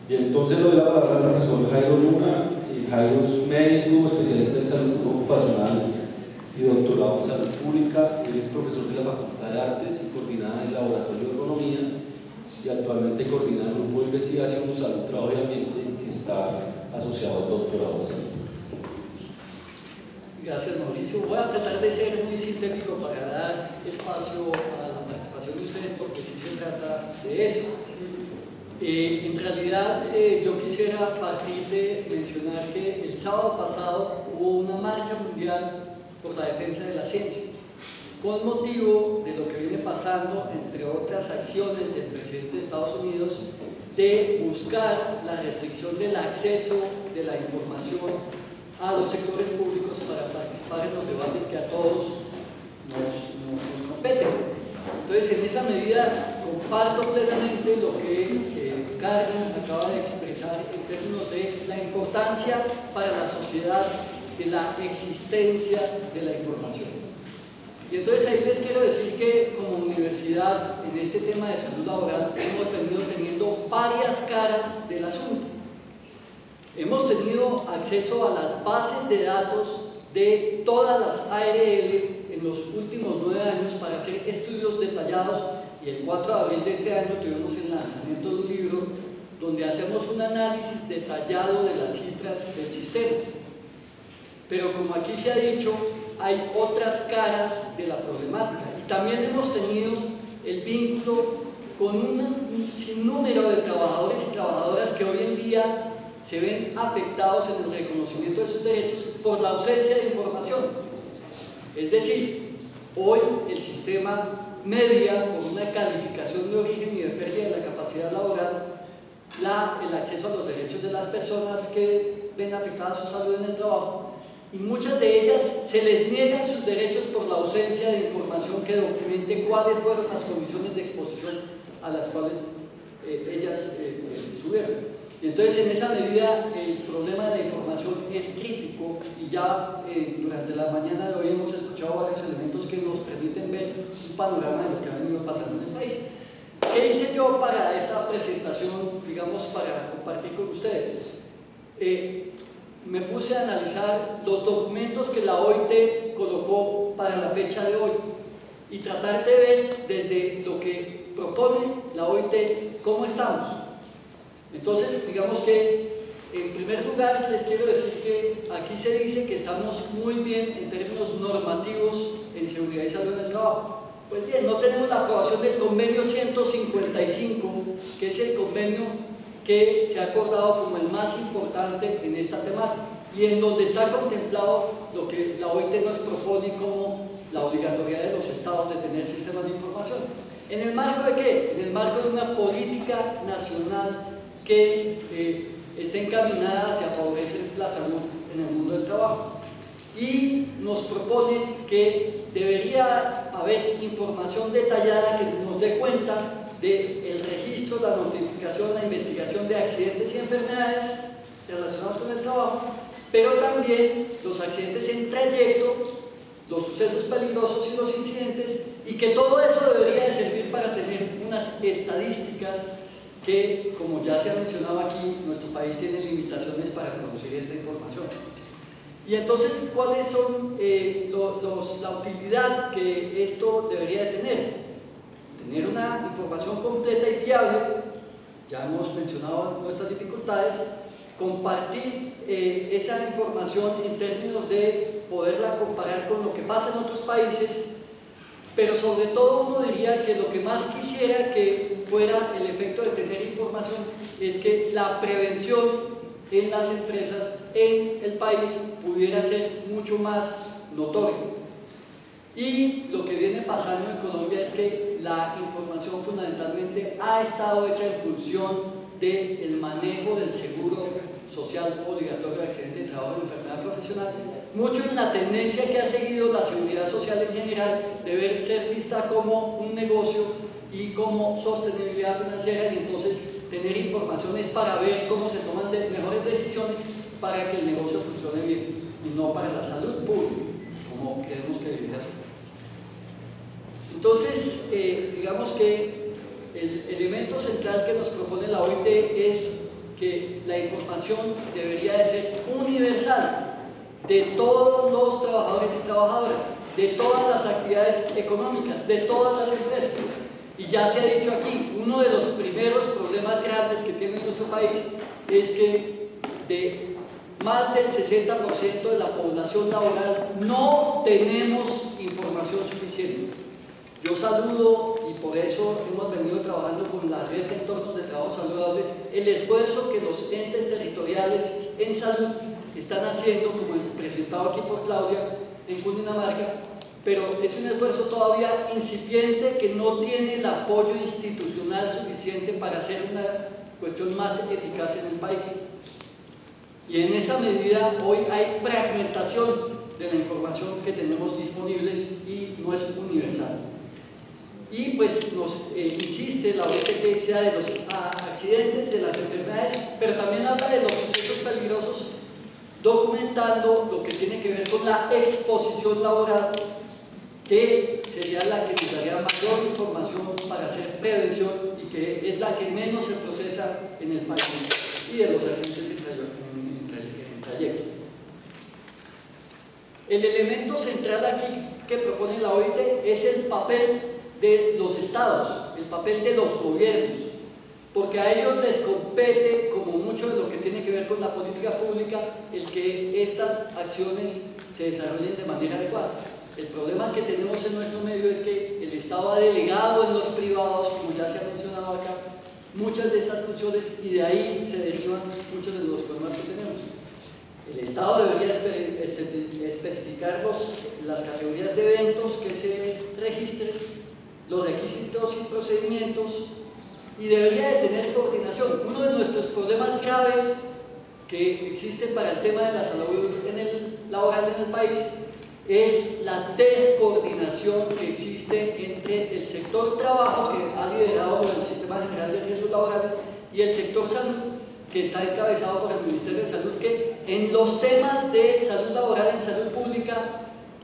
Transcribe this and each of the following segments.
Bien, entonces le doy la palabra al profesor Jairo Luna. Jairo es médico, especialista en salud ocupacional y doctorado en salud pública. Él es profesor de la Facultad de Artes y coordina el Laboratorio de Ergonomía y actualmente coordina el grupo de investigación de salud, trabajo y ambiente que está asociado al doctorado de salud. Gracias, Mauricio. Voy a tratar de ser muy sintético para dar espacio a la participación de ustedes, porque sí se trata de eso. En realidad, yo quisiera partir de mencionar que el sábado pasado hubo una marcha mundial por la defensa de la ciencia, con motivo de lo que viene pasando, entre otras acciones del presidente de Estados Unidos, de buscar la restricción del acceso de la información a los sectores públicos para participar en los debates que a todos nos competen. Entonces, en esa medida, comparto plenamente lo que Carmen acaba de expresar en términos de la importancia para la sociedad de la existencia de la información. Y entonces ahí les quiero decir que como universidad, en este tema de salud laboral, hemos venido teniendo varias caras del asunto. Hemos tenido acceso a las bases de datos de todas las ARL en los últimos 9 años para hacer estudios detallados, y el 4 de abril de este año tuvimos el lanzamiento de un libro donde hacemos un análisis detallado de las cifras del sistema. Pero como aquí se ha dicho, hay otras caras de la problemática, y también hemos tenido el vínculo con un sinnúmero de trabajadores y trabajadoras que hoy en día se ven afectados en el reconocimiento de sus derechos por la ausencia de información. Es decir, hoy el sistema media por una calificación de origen y de pérdida de la capacidad laboral el acceso a los derechos de las personas que ven afectada su salud en el trabajo, y muchas de ellas se les niegan sus derechos por la ausencia de información que documente cuáles fueron las condiciones de exposición a las cuales ellas estuvieron. Y entonces, en esa medida, el problema de la información es crítico, y ya durante la mañana de hoy hemos escuchado varios elementos que nos permiten ver un panorama de lo que ha venido pasando en el país. ¿Qué hice yo para esta presentación, digamos, para compartir con ustedes? Me puse a analizar los documentos que la OIT colocó para la fecha de hoy y tratar de ver desde lo que propone la OIT cómo estamos. Entonces, digamos que en primer lugar les quiero decir que aquí se dice que estamos muy bien en términos normativos en seguridad y salud en el trabajo. Pues bien, no tenemos la aprobación del convenio 155, que es el convenio que se ha acordado como el más importante en esta temática, y en donde está contemplado lo que la OIT nos propone como la obligatoriedad de los estados de tener sistemas de información. ¿En el marco de qué? En el marco de una política nacional que esté encaminada hacia favorecer la salud en el mundo del trabajo. Y nos propone que debería haber información detallada que nos dé cuenta del registro, la notificación, la investigación de accidentes y enfermedades relacionados con el trabajo, pero también los accidentes en trayecto, los sucesos peligrosos y los incidentes, y que todo eso debería de servir para tener unas estadísticas que, como ya se ha mencionado aquí, nuestro país tiene limitaciones para producir esta información. Y entonces, ¿cuáles son la utilidad que esto debería de tener? Tener una información completa y fiable, ya hemos mencionado nuestras dificultades, compartir esa información en términos de poderla comparar con lo que pasa en otros países, pero sobre todo uno diría que lo que más quisiera que fuera el efecto de tener información es que la prevención en las empresas en el país pudiera ser mucho más notorio. Y lo que viene pasando en Colombia es que la información fundamentalmente ha estado hecha en función del manejo del seguro social obligatorio de accidente de trabajo y enfermedad profesional, mucho en la tendencia que ha seguido la seguridad social en general de ser vista como un negocio y como sostenibilidad financiera, y entonces tener informaciones para ver cómo se toman mejores decisiones para que el negocio funcione bien y no para la salud pública, como creemos que debería ser. Entonces, digamos que el elemento central que nos propone la OIT es que la información debería de ser universal, de todos los trabajadores y trabajadoras, de todas las actividades económicas, de todas las empresas. Y ya se ha dicho aquí, uno de los primeros problemas grandes que tiene nuestro país es que de más del 60% de la población laboral no tenemos información suficiente. Yo saludo, y por eso hemos venido trabajando con la red de entornos de trabajo saludables, el esfuerzo que los entes territoriales en salud están haciendo, como el presentado aquí por Claudia, en Cundinamarca, pero es un esfuerzo todavía incipiente que no tiene el apoyo institucional suficiente para hacer una cuestión más eficaz en el país. Y en esa medida hoy hay fragmentación de la información que tenemos disponibles y no es universal. Y pues nos insiste la OIT que sea de los accidentes, de las enfermedades, pero también habla de los sucesos peligrosos, documentando lo que tiene que ver con la exposición laboral, que sería la que nos daría mayor información para hacer prevención y que es la que menos se procesa en el país, y de los accidentes en trayecto. El elemento central aquí que propone la OIT es el papel de los estados, el papel de los gobiernos, porque a ellos les compete, como mucho de lo que tiene que ver con la política pública, el que estas acciones se desarrollen de manera adecuada. El problema que tenemos en nuestro medio es que el Estado ha delegado en los privados, como ya se ha mencionado acá, muchas de estas funciones, y de ahí se derivan muchos de los problemas que tenemos. El Estado debería especificar las categorías de eventos que se registren, los requisitos y procedimientos, y debería de tener coordinación. Uno de nuestros problemas graves que existen para el tema de la salud laboral en el país es la descoordinación que existe entre el sector trabajo, que ha liderado por el Sistema General de Riesgos Laborales, y el sector salud, que está encabezado por el Ministerio de Salud, que en los temas de salud laboral, en salud pública,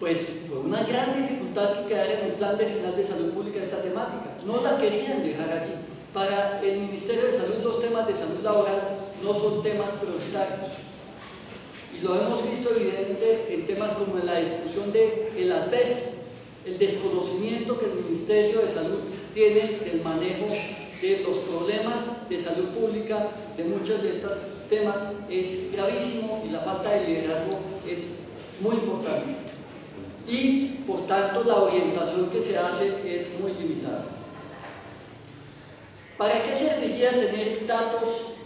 pues fue una gran dificultad que quedara en el Plan Decenal de Salud Pública esta temática. No la querían dejar aquí. Para el Ministerio de Salud los temas de salud laboral no son temas prioritarios. Y lo hemos visto evidente en temas como en la discusión del asbesto, el desconocimiento que el Ministerio de Salud tiene del manejo de los problemas de salud pública, de muchos de estos temas, es gravísimo, y la falta de liderazgo es muy importante. Y por tanto la orientación que se hace es muy limitada. ¿Para qué serviría tener datos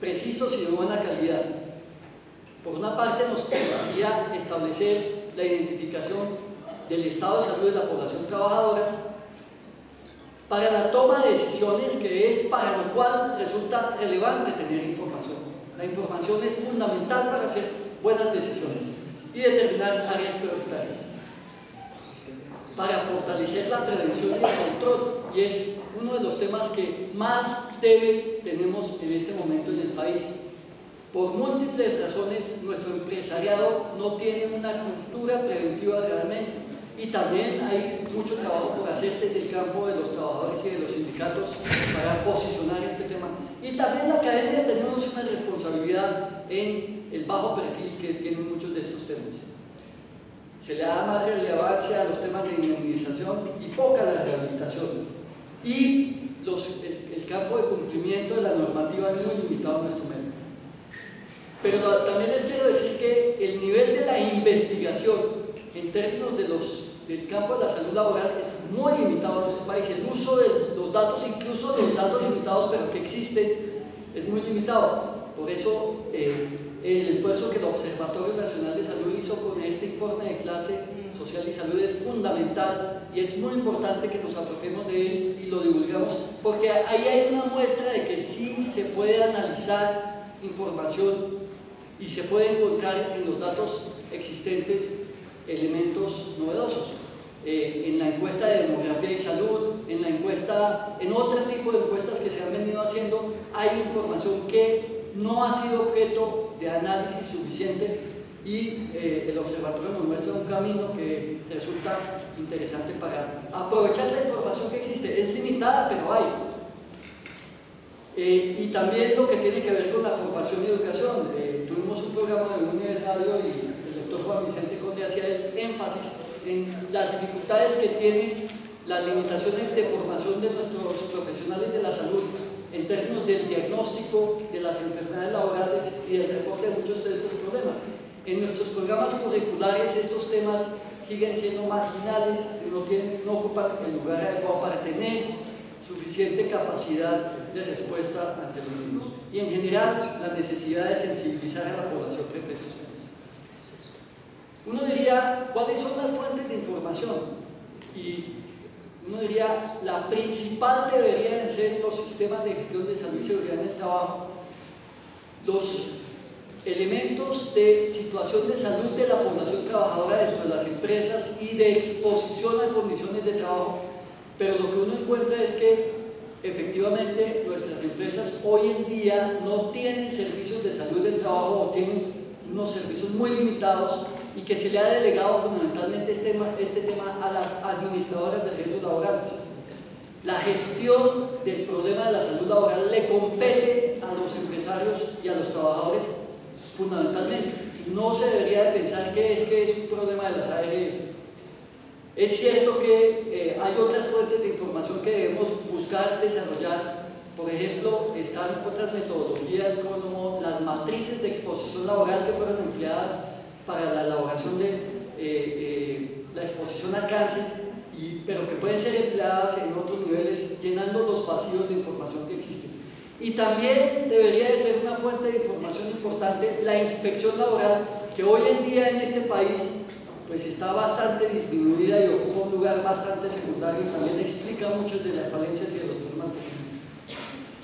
precisos y de buena calidad? Por una parte nos permitiría establecer la identificación del estado de salud de la población trabajadora para la toma de decisiones, que es para lo cual resulta relevante tener información. La información es fundamental para hacer buenas decisiones y determinar áreas prioritarias, para fortalecer la prevención y el control, y es uno de los temas que más débil tenemos en este momento en el país. Por múltiples razones, nuestro empresariado no tiene una cultura preventiva realmente, y también hay mucho trabajo por hacer desde el campo de los trabajadores y de los sindicatos para posicionar este tema. Y también la academia tenemos una responsabilidad en el bajo perfil que tienen muchos de estos temas. Se le da más relevancia a los temas de indemnización y poca a la rehabilitación. Y el campo de cumplimiento de la normativa es muy limitado en nuestro medio. Pero también les quiero decir que el nivel de la investigación en términos del campo de la salud laboral es muy limitado en nuestro país. El uso de los datos, incluso los datos limitados, pero que existen, es muy limitado. Por eso el esfuerzo que el Observatorio Nacional de Salud hizo con este informe de clase social y salud es fundamental, y es muy importante que nos apropiemos de él y lo divulgamos, porque ahí hay una muestra de que sí se puede analizar información y se puede encontrar en los datos existentes elementos novedosos. En la encuesta de demografía y salud, en otro tipo de encuestas que se han venido haciendo, hay información que no ha sido objeto de análisis suficiente, y el observatorio nos muestra un camino que resulta interesante para aprovechar la información que existe. Es limitada, pero hay. y también lo que tiene que ver con la formación y educación. Tuvimos un programa de Univer Radio y el doctor Juan Vicente Conde hacía el énfasis en las dificultades que tienen las limitaciones de formación de nuestros profesionales de la salud en términos del diagnóstico de las enfermedades laborales y del reporte de muchos de estos problemas. En nuestros programas curriculares estos temas siguen siendo marginales, no ocupan el lugar adecuado para tener suficiente capacidad de respuesta ante los mismos. Y en general, la necesidad de sensibilizar a la población frente a estos temas. Uno diría, ¿cuáles son las fuentes de información? Y uno diría, la principal deberían ser los sistemas de gestión de salud y seguridad en el trabajo, los elementos de situación de salud de la población trabajadora dentro de las empresas y de exposición a condiciones de trabajo, pero lo que uno encuentra es que efectivamente nuestras empresas hoy en día no tienen servicios de salud del trabajo o tienen unos servicios muy limitados y que se le ha delegado fundamentalmente este tema a las administradoras de riesgos laborales. La gestión del problema de la salud laboral le compete a los empresarios y a los trabajadores fundamentalmente. No se debería de pensar que es un problema de las ARL. Es cierto que hay otras fuentes de información que debemos buscar desarrollar. Por ejemplo, están otras metodologías como las matrices de exposición laboral que fueron empleadas para la elaboración de la exposición al cáncer, pero que pueden ser empleadas en otros niveles, llenando los vacíos de información que existen. Y también debería de ser una fuente de información importante la inspección laboral, que hoy en día en este país pues está bastante disminuida y ocupa un lugar bastante secundario y también explica muchas de las falencias y de los problemas que tenemos.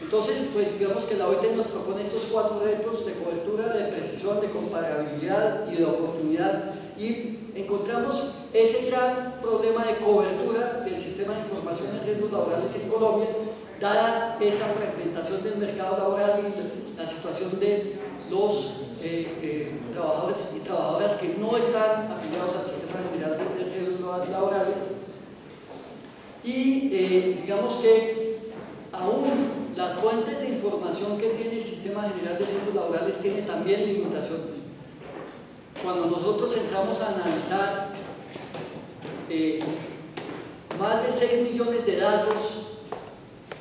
Entonces, pues digamos que la OIT nos propone estos 4 retos de cobertura, de precisión, de comparabilidad y de oportunidad, y encontramos ese gran problema de cobertura del sistema de información en riesgos laborales en Colombia, dada esa fragmentación del mercado laboral y la situación de los trabajadores y trabajadoras que no están afiliados al sistema general de riesgos laborales. Y digamos que aún las fuentes de información que tiene el sistema general de riesgos laborales tienen también limitaciones. Cuando nosotros entramos a analizar más de 6 millones de datos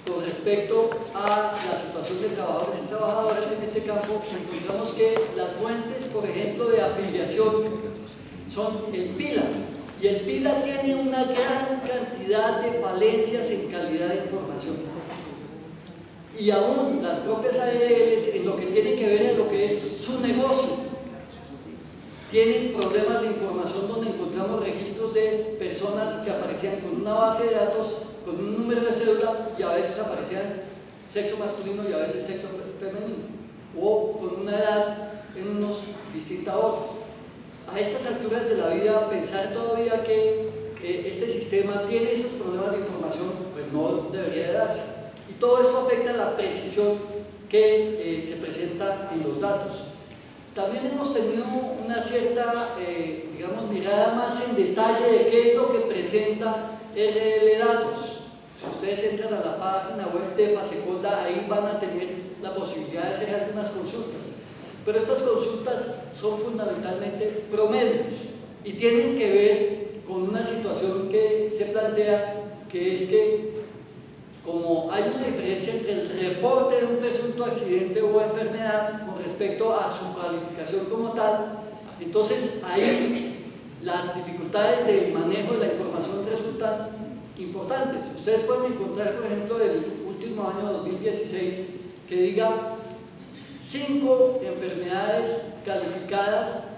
con respecto a la situación de trabajadores y trabajadoras en este campo, encontramos que las fuentes, por ejemplo, de afiliación son el PILA, y el PILA tiene una gran cantidad de falencias en calidad de información. Y aún las propias ARLs, en lo que tiene que ver en lo que es su negocio, tienen problemas de información donde encontramos registros de personas que aparecían con una base de datos, con un número de cédula, y a veces aparecían sexo masculino y a veces sexo femenino, o con una edad en unos distinta a otros. A estas alturas de la vida, pensar todavía que este sistema tiene esos problemas de información, pues no debería de darse. Y todo esto afecta la precisión que se presenta en los datos. También hemos tenido una cierta, digamos, mirada más en detalle de qué es lo que presenta RL Datos. Si ustedes entran a la página web de Fasecolda, ahí van a tener la posibilidad de hacer algunas consultas. Pero estas consultas son fundamentalmente promedios y tienen que ver con una situación que se plantea, que es que como hay una diferencia entre el reporte de un presunto accidente o enfermedad con respecto a su calificación como tal, entonces ahí las dificultades del manejo de la información resultan importantes. Ustedes pueden encontrar, por ejemplo, del último año 2016, que diga 5 enfermedades calificadas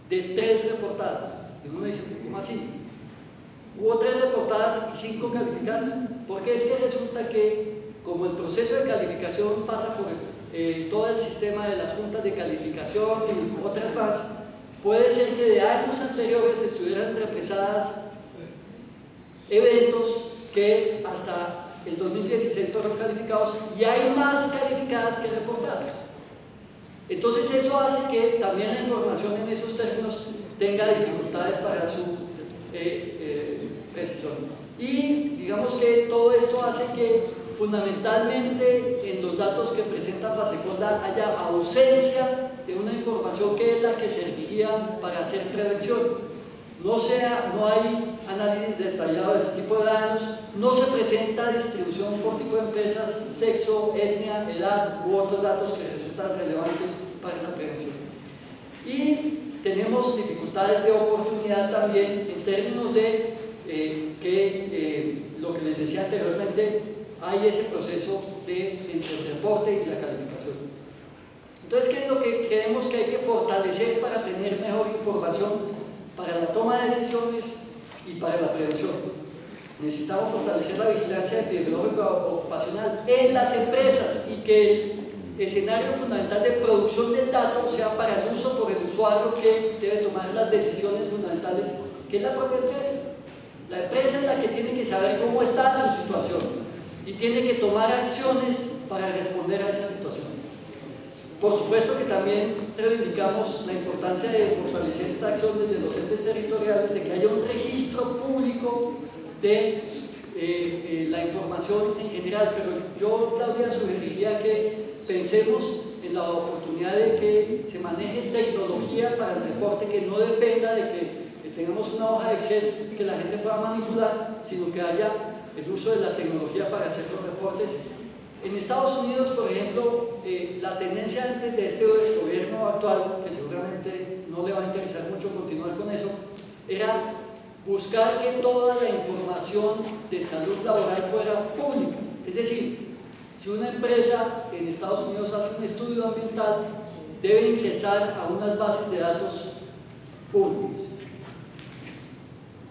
de 3 reportadas. Y uno dice, ¿cómo así? Hubo 3 reportadas y 5 calificadas, porque es que resulta que como el proceso de calificación pasa por todo el sistema de las juntas de calificación y otras más, puede ser que de años anteriores estuvieran represadas eventos que hasta el 2016 fueron calificados y hay más calificadas que reportadas. Entonces eso hace que también la información en esos términos tenga dificultades para su precisión. Y digamos que todo esto hace que fundamentalmente en los datos que presenta Faseconda haya ausencia de una información que es la que serviría para hacer prevención. No hay análisis detallado del tipo de daños, no se presenta distribución por tipo de empresas, sexo, etnia, edad u otros datos que resultan relevantes para la prevención. Y tenemos dificultades de oportunidad también en términos de lo que les decía anteriormente, hay ese proceso entre el reporte y la calificación. Entonces, ¿qué es lo que creemos que hay que fortalecer para tener mejor información para la toma de decisiones y para la prevención? Necesitamos fortalecer la vigilancia epidemiológica ocupacional en las empresas y que el escenario fundamental de producción del dato sea para el uso por el usuario que debe tomar las decisiones fundamentales, que es la propia empresa. La empresa es la que tiene que saber cómo está su situación y tiene que tomar acciones para responder a esa situación. Por supuesto que también reivindicamos la importancia de fortalecer esta acción desde los entes territoriales, de que haya un registro público de la información en general, pero yo, Claudia, sugeriría que pensemos en la oportunidad de que se maneje tecnología para el reporte, que no dependa de que tengamos una hoja de Excel que la gente pueda manipular, sino que haya el uso de la tecnología para hacer los reportes. En Estados Unidos, por ejemplo, la tendencia antes de este gobierno actual, que seguramente no le va a interesar mucho continuar con eso, era buscar que toda la información de salud laboral fuera pública. Es decir, si una empresa en Estados Unidos hace un estudio ambiental, debe ingresar a unas bases de datos públicas.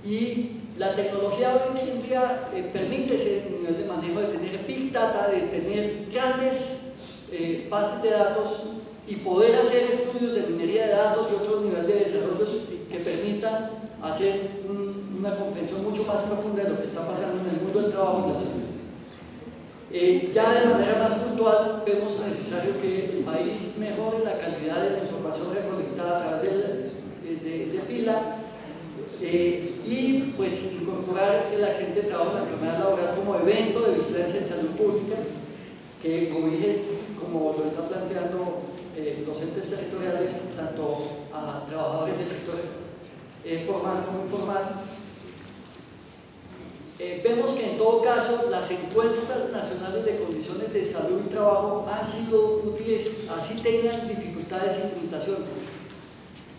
Y la tecnología hoy en día permite ese nivel de manejo, de tener big data, de tener grandes bases de datos y poder hacer estudios de minería de datos y otro nivel de desarrollos que permitan hacer una comprensión mucho más profunda de lo que está pasando en el mundo del trabajo y la salud. Ya de manera más puntual, vemos necesario que el país mejore la calidad de la información recolectada a través de PILA, y pues incorporar el accidente de trabajo en la enfermedad laboral como evento de vigilancia en salud pública, que, como dije, como lo están planteando los entes territoriales, tanto a trabajadores del sector formal como informal. Vemos que en todo caso las encuestas nacionales de condiciones de salud y trabajo han sido útiles, así tengan dificultades y limitaciones.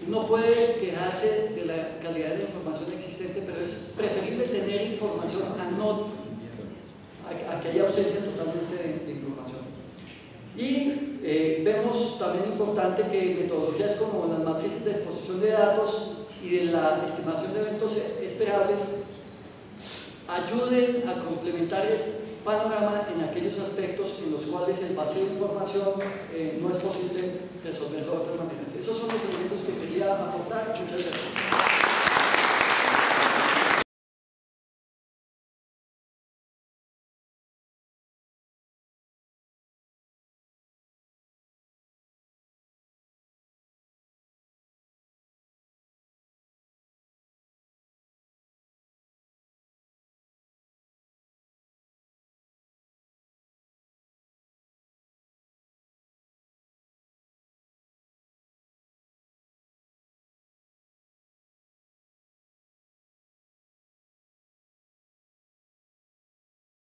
Uno puede quejarse de la calidad de la información existente, pero es preferible tener información a que haya ausencia totalmente de información. Y vemos también importante que metodologías como las matrices de exposición de datos y de la estimación de eventos esperables ayuden a complementar el panorama en aquellos aspectos en los cuales el vacío de información no es posible resolverlo de otras maneras. Esos son los elementos que quería aportar. Muchas gracias.